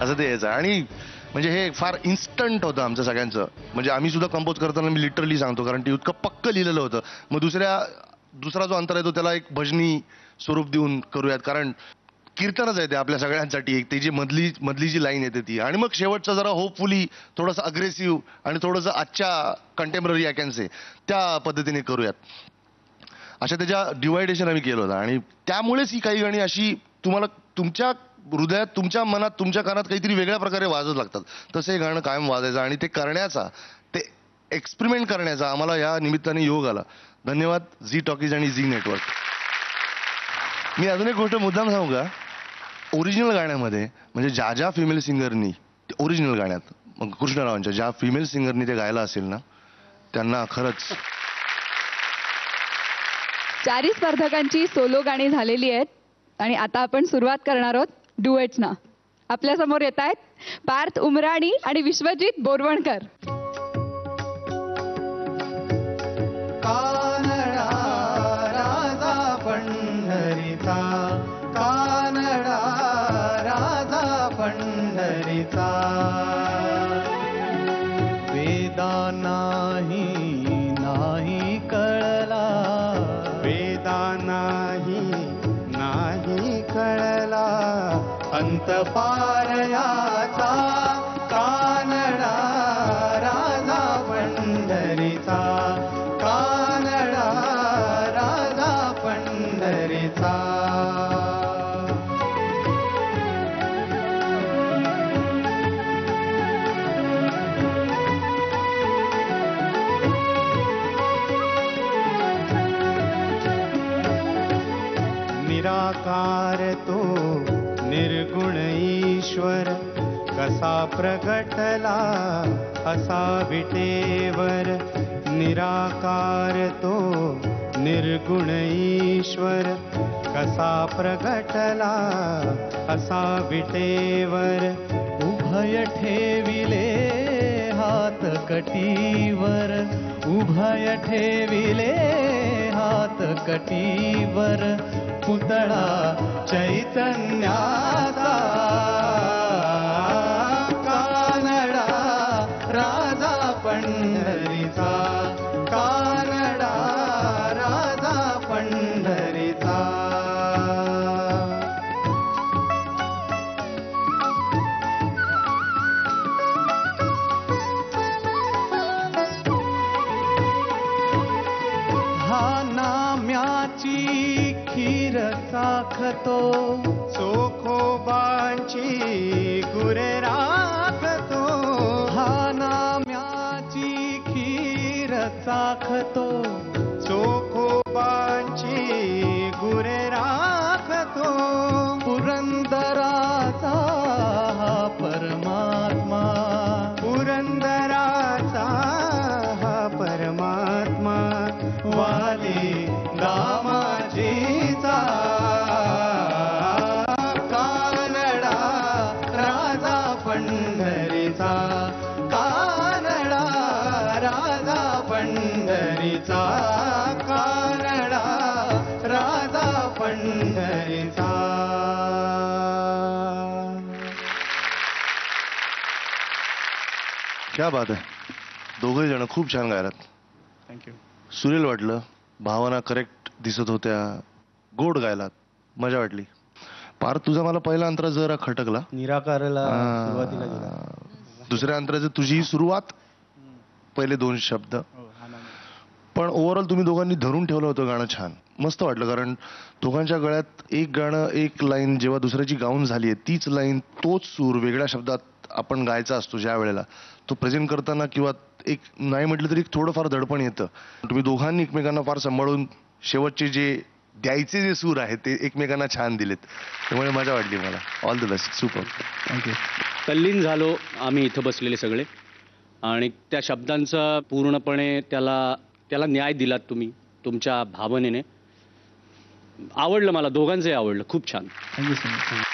असं ते यायचं. आणि म्हणजे हे फार इन्स्टंट होतं आमचं सगळ्यांचं. म्हणजे आम्ही सुद्धा कंपोज करताना मी लिटरली सांगतो, कारण ते इतकं पक्क लिहिलेलं होतं. मग दुसरा जो अंतर आहे तो त्याला एक भजनी स्वरूप देऊन करूयात, कारण कीर्तनच आहे ते आपल्या सगळ्यांसाठी. एक त्याची मधली जी लाईन येते ती. आणि मग शेवटचं जरा होपफुली थोडंसं अग्रेसिव्ह आणि थोडंसं आजच्या कंटेम्पररी आय कॅन से त्या पद्धतीने करूयात. अशा त्याच्या डिवायडेशन आम्ही केलं होतं. आणि त्यामुळेच ही काही गाणी अशी तुम्हाला तुमच्या हृदयात, तुमच्या मनात, तुमच्या कानात काहीतरी वेगळ्या प्रकारे वाजत लागतात. तसं हे गाणं कायम वाजायचं आणि ते करण्याचा, ते एक्सपेरिमेंट करण्याचा आम्हाला या निमित्ताने योग आला. धन्यवाद झी टॉकीज आणि झी नेटवर्क. मी अजून एक गोष्ट मुद्दाम सांगू का, ओरिजिनल गाण्यामध्ये म्हणजे ज्या फिमेल सिंगरनी ओरिजिनल गाण्यात मग कृष्णरावांच्या ज्या फिमेल सिंगरनी ते गायला असेल ना, त्यांना खरंच. चारही स्पर्धकांची सोलो गाणी झालेली आहेत आणि आता आपण सुरुवात करणार आहोत डुएट्सना. आपल्या समोर येत आहेत पार्थ उमराणी आणि विश्वजित बोरवणकर. कानडा राजा पंढरीचा, कानडा राजा पंढरीचा. वेदा नाही कळला, वेदा नाही कळला अंत पारयाचा. कानडा राजा पंढरीचा, कानडा राजा पंढरीचा. निराकार तो निर्गुण ईश्वर कसा प्रगटला असा विटेवर. निराकार तो निर्गुण ईश्वर कसा प्रगटला असा विटेवर. उभय ठेविले हात कटीवर, उभय ठेविले हात कटीवर. पुतळा चैतन्याचा, कानडा राजा पंढरीचा, कानडा राजा पंढरीचा. हा नाम्याची खीर चाखतो, चोखोबांची गुरे राखतो. हा नाम्याची खीर चाखतो, चोखोबांची गुरे राखतो. पुरंदराचा हा परमात्मा पंढरीचा कानडा राजा पंढरीचा कानडा राजा पंढरीचा. क्या बात आहे. दोघे जण खूप छान गायलात. थँक्यू. सुरेल वाटलं, भावना करेक्ट दिसत होत्या, गोड गायलात, मजा वाटली. पार तुझा मला पहिला अंतरा जरा खटकला. निराकारला सुरुवातीला गेला. दुसऱ्या अंतराची तुझी सुरुवात, पहिले 2 शब्द, पण ओव्हरऑल तुम्ही दोघांनी धरून ठेवलं होतं गाणं. छान मस्त वाटलं, कारण दोघांच्या गळ्यात एक गाणं, एक लाईन जेव्हा दुसऱ्याची गाऊन झाली आहे, तीच लाईन, तोच सूर वेगळ्या शब्दात आपण गायचा असतो ज्या वेळेला, तो प्रेझेंट करताना किंवा एक नाही म्हटलं तरी थोडंफार दडपण येतं. तुम्ही दोघांनी एकमेकांना फार सांभाळून शेवटचे जे द्यायचे जे सूर आहेत ते एकमेकांना छान दिलेत, त्यामुळे मजा वाटली मला. All the best. Super. Thank you. तल्लीन झालो आम्ही इथं बसलेले सगळे, आणि त्या शब्दांचा पूर्णपणे त्याला न्याय दिलात तुम्ही तुमच्या भावनेने. आवडलं मला, दोघांचंही आवडलं, खूप छान. Thank you so much.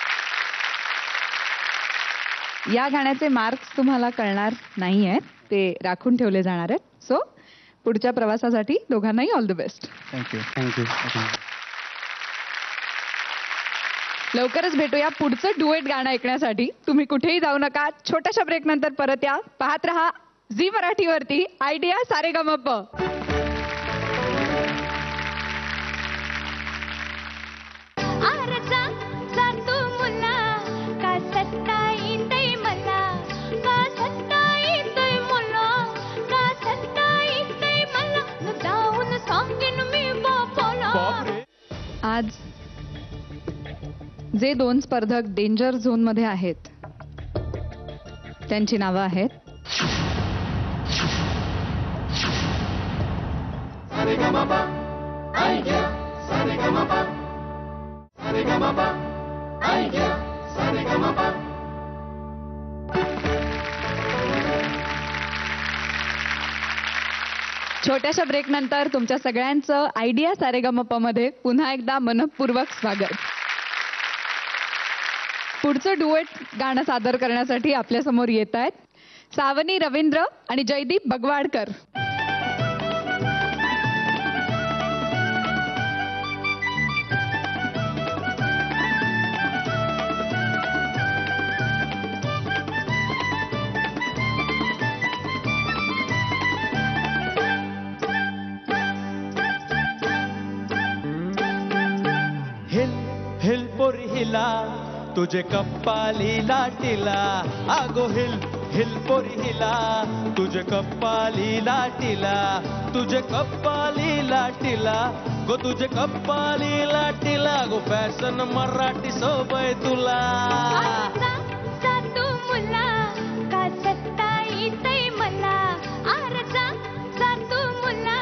या गाण्याचे मार्क्स तुम्हाला कळणार नाही आहेत, ते राखून ठेवले जाणार आहेत. सो पुढच्या प्रवासासाठी दोघांनाही all the best. Thank you. Thank you. लवकरच भेटूया पुढचं डुएट गाणं ऐकण्यासाठी. तुम्ही कुठेही जाऊ नका. छोट्याशा ब्रेक नंतर परत या. पाहत रहा झी मराठीवरती आयडिया सारेगमप. आरचा जा तू मुला का सत्ता येतय मला का सत्ता येतय मुला का सत्ता येतय मला न जाऊन सांगेन मी बापाला. आज जे 2 स्पर्धक डेंजर झोन मध्ये आहेत त्यांची नावं आहेत छोट्याशा ब्रेक नंतर तुमच्या सगळ्यांचं आयडिया सारेगमप मध्ये पुन्हा एकदा मनपूर्वक स्वागत. पुढचं डुएट गाणं सादर करण्यासाठी आपल्या समोर येत आहेत सावनी रवींद्र आणि जयदीप बगवाडकर. हिल हिल पोरी हिला तुझे कप्पाली लाटीला. आगो हिल हिल पोरी हिला तुझे कप्पाली लाटीला. तुझे कप्पाली लाटीला गो तुझे कप्पाली लाटीला गो. फॅशन मराठी सोबय तुला. आरचा जा तू मुला का सत्ता येतय मला. आरचा जा तू मुला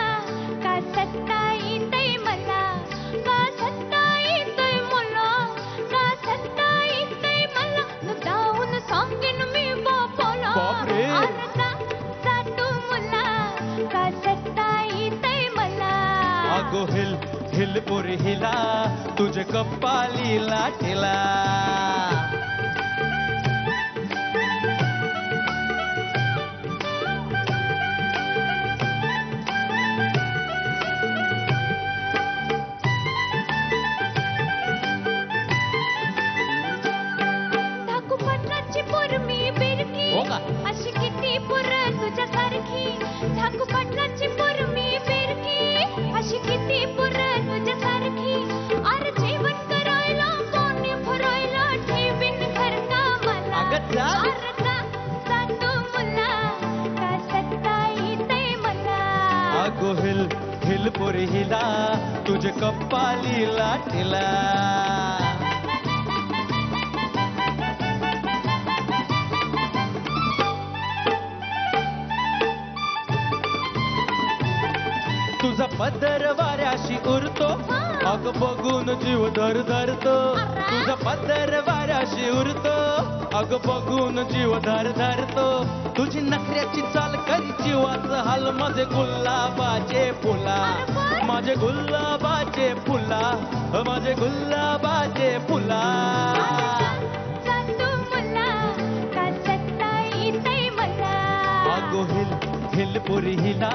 का सत्ता येतय मला का सत्ता येतय मुला का सत्ता येतय मला न जाऊन सांगेन मी बापाला. बापरे. आरचा जा तू मुला का सत्ता येतय मला. आगो हिल हिल पोरी हिला तुझे कप्पाली लाटीला. ठाकू पटराची पोर मी बिरकी हो का? अशी किती पोर तुझ्यासारखी. ठाकू पटराची पोर मी बिरकी अशी किती पोर तुझ्यासारखी. अरे जेवण करायला कोणी भरायला ठेवीन घर का मला. अगं जा. अरे जा तू मुला का सत्ता येतय मला. आगो हिल हिल पोरी हिला तुझे कप्पाली लाटीला. तुझा पदर वाऱ्याशी उरतो अग बघून जीव धर धरतो. तुझा पदर वाऱ्याशी उरतो अग बघून जीव धर धरतो. तुझी नखऱ्याची चाल करी जीवाचं हाल. माझे गुलाबाचे फुला माझे गुलाबाचे फुला माझे गुलाबाचे फुला. जा तू मुला का सत्ता हेलपुरी हिला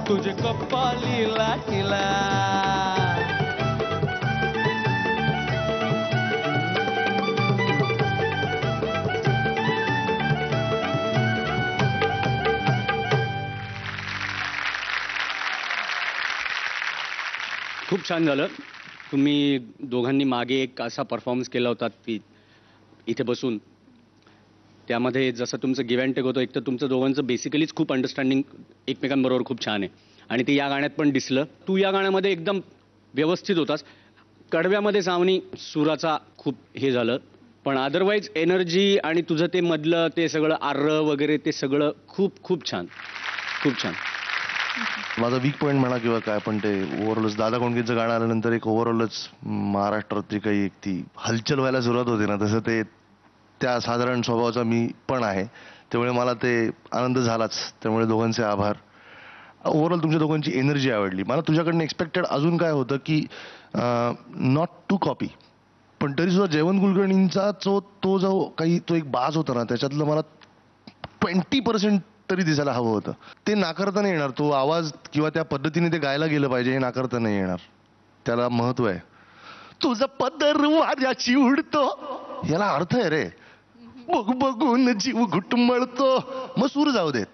तुझे कपालीला टिला. खूप छान झालं. तुम्ही दोघांनी मागे एक असा परफॉर्मन्स केला होता की इथे बसून, त्यामध्ये जसं तुमचं गिव्ह अँड टेक होतं, एक तर तुमचं दोघांचं बेसिकलीच खूप अंडरस्टँडिंग एकमेकांबरोबर खूप छान आहे आणि ते या गाण्यात पण दिसलं. तू या गाण्यामध्ये एकदम व्यवस्थित होतास. कडव्यामध्ये सावनी सुराचा खूप हे झालं, पण अदरवाईज एनर्जी आणि तुझं ते मधलं ते सगळं आर्र वगैरे ते सगळं खूप खूप छान, खूप छान. माझा वीक पॉईंट म्हणा किंवा काय, पण ते ओव्हरऑलच दादा कोंडकेंचं गाणं आल्यानंतर एक ओव्हरऑलच महाराष्ट्रात जी काही एक ती हलचल व्हायला सुरुवात होते ना, तसं ते त्या साधारण स्वभावाचा मी पण आहे, त्यामुळे मला ते आनंद झालाच. त्यामुळे दोघांचे आभार. ओव्हरऑल तुमच्या दोघांची एनर्जी आवडली मला. तुझ्याकडनं एक्सपेक्टेड अजून काय होतं की नॉट टू कॉपी, पण तरी सुद्धा जयवंत कुलकर्णींचा तो जो काही तो एक बाज होता ना, त्याच्यातलं मला 20% तरी दिसायला हवं होतं. ते नाकारता नाही येणार. तो आवाज किंवा त्या पद्धतीने ते गायला गेलं पाहिजे हे नाकारता नाही येणार. त्याला महत्व आहे. तुझं पदर वाऱ्याची उडतो, याला अर्थ आहे रे. बघू बघून जीव घुटमळतो. मग सूर जाऊ देत,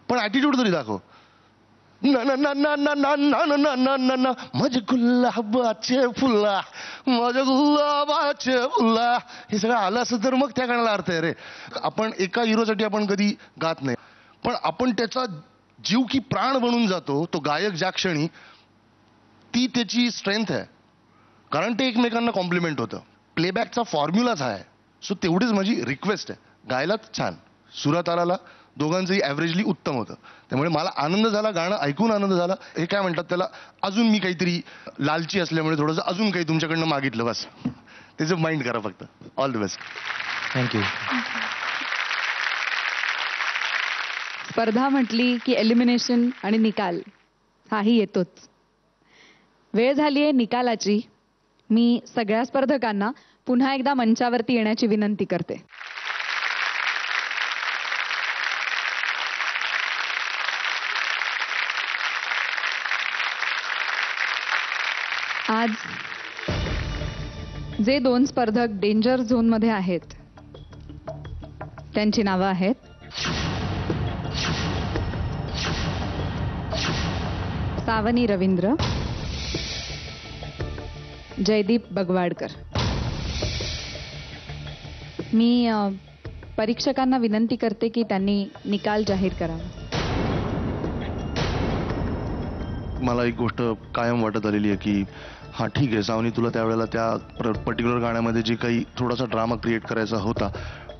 पण ऍटिट्यूड तरी दाखव. ना ना ना ना ना ना ना ना ना ना ना ना माझे गुलाबाचे फुला, माझ्या गुलाबाचे फुला, हे सगळं आलं असं तर मग त्या गाण्याला अर्थ आहे रे. आपण एका हिरोसाठी आपण कधी गात नाही, पण आपण त्याचा जीव की प्राण बनून जातो. तो गायक ज्या क्षणी, ती त्याची स्ट्रेंथ आहे, कारण ते एकमेकांना कॉम्प्लिमेंट होतं. प्लेबॅकचा फॉर्म्युलाच आहे. सो तेवढीच माझी रिक्वेस्ट आहे. गायलाच छान, सुरात आला, दोघांचंही ॲव्हरेजली उत्तम होतं. त्यामुळे मला आनंद झाला, गाणं ऐकून आनंद झाला. हे काय म्हणतात त्याला, अजून मी काहीतरी लालची असल्यामुळे थोडंसं अजून काही तुमच्याकडनं मागितलं, बस त्याचं माइंड करा फक्त. All the best. थँक्यू. स्पर्धा म्हटली की एलिमिनेशन आणि निकाल हाही येतोच. वेळ झाली आहे निकालाची. मी सगळ्या स्पर्धकांना पुन्हा एकदा मंचावरती येण्याची विनंती करते. आज जे 2 स्पर्धक डेंजर झोनमध्ये आहेत त्यांची नावं आहेत सावनी रवींद्र, जयदीप बगवाडकर. मी परीक्षकांना विनंती करते की त्यांनी निकाल जाहीर करावा. मला एक गोष्ट कायम वाटत आलेली आहे की हा ठीक आहे सावनी, तुला त्यावेळेला त्या पर्टिक्युलर गाण्यामध्ये जे काही थोडासा ड्रामा क्रिएट करायचा होता,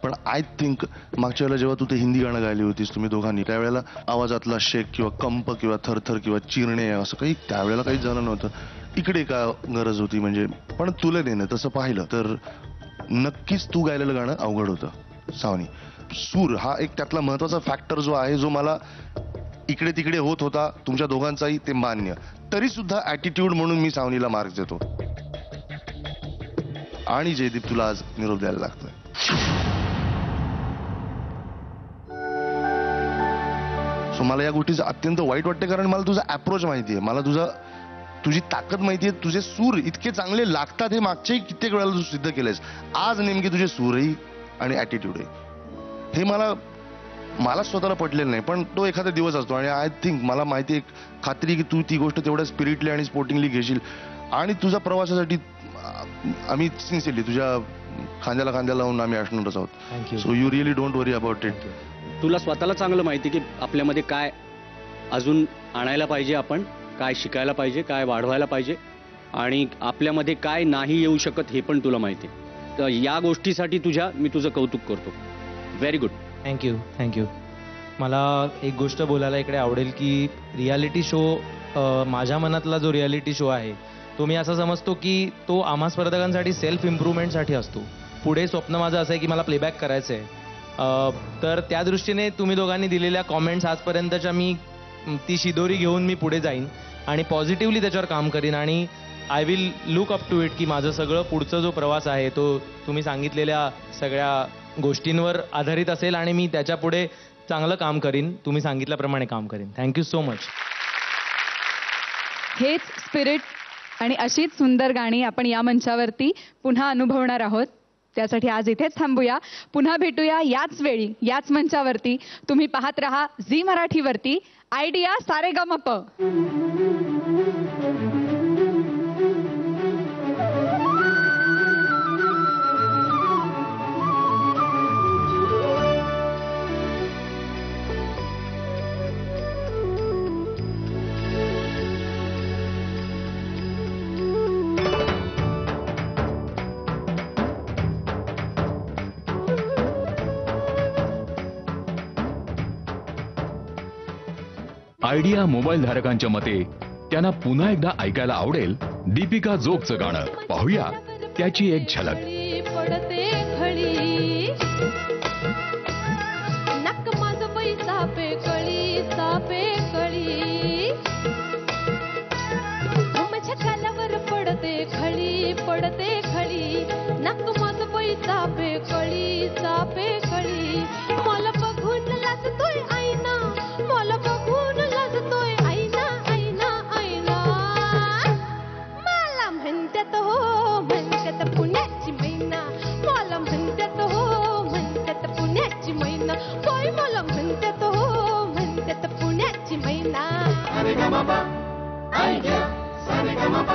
पण आय थिंक मागच्या वेळेला जेव्हा तू ते हिंदी गाणं गायली होतीस तुम्ही दोघांनी, त्यावेळेला आवाजातला शेक किंवा कंप किंवा थरथर किंवा चिरणे असं काही त्यावेळेला काही झालं नव्हतं. इकडे का गरज होती म्हणजे, पण तुलनेनं तसं पाहिलं तर नक्कीच तू गायलेलं गाणं अवघड होतं सावनी. सूर हा एक त्यातला महत्वाचा फॅक्टर जो आहे, जो मला इकडे तिकडे होत होता, तुमच्या दोघांचाही ते मान्य, तरी सुद्धा ऍटिट्यूड म्हणून मी सावनीला मार्क देतो. आणि जयदीप तुला आज निरोप द्यायला लागतोय. सो मला या गोष्टीचं अत्यंत वाईट वाटते, कारण मला तुझा अप्रोच माहिती आहे, मला तुझी ताकद माहिती आहे. तुझे सूर इतके चांगले लागतात हे मागच्याही कित्येक वेळेला तू सिद्ध केलंयस. आज नेमके तुझे सूरही आणि ऍटिट्यूडही हे मला स्वतःला पटलेलं नाही, पण तो एखादा दिवस असतो. आणि आय थिंक मला माहिती आहे, खात्री की तू ती गोष्ट तेवढ्या स्पिरिटली आणि स्पोर्टिंगली घेशील. आणि तुझ्या प्रवासासाठी आम्ही सिन्सिअरली तुझ्या खांद्याला खांद्या लावून आम्ही असणारच आहोत. Thank you. So you really don't worry about it. तुला स्वतःला चांगलं माहिती की आपल्यामध्ये काय अजून आणायला पाहिजे, आपण काय शिकायला पाहिजे, काय वाढवायला पाहिजे, आणि आपल्यामध्ये काय नाही येऊ शकत हे पण तुला माहिती आहे. तर या गोष्टीसाठी मी तुझं कौतुक करतो. Very good. थँक्यू. मला एक गोष्ट बोलायला इकडे आवडेल की रियालिटी शो, माझ्या मनातला जो रियालिटी शो आहे तो मी असं समजतो की तो आम्हा स्पर्धकांसाठी सेल्फ इम्प्रूव्हमेंटसाठी असतो. पुढे स्वप्न माझं असं आहे की मला प्लेबॅक करायचं आहे. तर त्या दृष्टीने तुम्ही दोघांनी दिलेल्या कॉमेंट्स आजपर्यंतच्या मी ती शिदोरी घेऊन मी पुढे जाईन आणि पॉझिटिव्हली त्याच्यावर काम करीन. आणि I will look up to it की माझं सगळं पुढचं जो प्रवास आहे तो तुम्ही सांगितलेल्या सगळ्या गोष्टींवर आधारित असेल आणि मी त्याच्या पुढे चांगलं काम करीन, तुम्ही सांगितल्याप्रमाणे काम करीन. Thank you so much. हेच स्पिरिट आणि अशीच सुंदर गाणी आपण या मंचावरती पुन्हा अनुभवणार आहोत. त्यासाठी आज इथेच थांबूया. पुन्हा भेटूया याच वेळी याच मंचावरती. तुम्ही पाहत रहा झी मराठीवरती आयडिया सारेगमप. आयडिया मोबाईल धारकांच्या मते त्यांना पुन्हा एकदा ऐकायला आवडेल दीपिका जोगचं गाणं. पाहूया त्याची एक झलक. पडते खळी नक माझ बाई चापे कळी माझ्या गालावर पडते खळी नक माझ बाई चापे कळी मला बघून लाजतोय आईना मला बघून लाजतोय आईना मला म्हणतात हो म्हणतात पुण्याची मैना मला म्हणतात हो म्हणतात पुण्याची मैना होय मला म्हणतात हो म्हणतात पुण्याची मैना. सारेगमप आयडिया सारेगमप